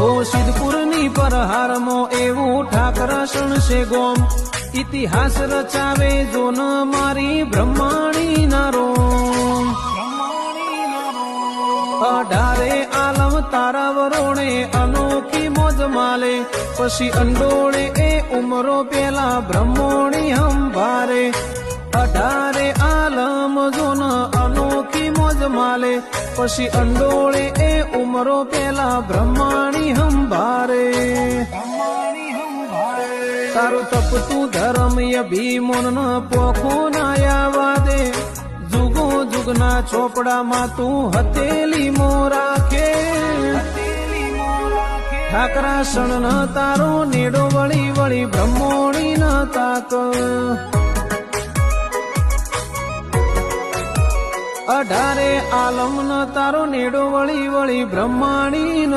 હો સિદ્ધપુરની પરહારમો એવું ઠાકરાસણ છે ગોમ ઇતિહાસ રચાવે જોન મારી બ્રહ્માણી ના રોમ 18 આલમ તારા વરોણે અનોખી મોજ માલે પછી અંડોળે એ ઉમરો પેલા બ્રહ્મોણી હંભારે 18 આલમ જોન અનોખી મોજ માલે પછી અંડોળે એ ઉમરો પેલા બ્રહ્માણી હંભારે તારું તપતું ધર્મ અભિમોન ન પોખો નાયા વાદે જુગો જુગના ચોપડામાં તું હતેલી મો રાખે ઠાકરાસણ ન તારો નેડો વળી વળી બ્રહ્મોણી ન તાક 18 આલમ ન તારો નેડો વળી વળી બ્રહ્માણી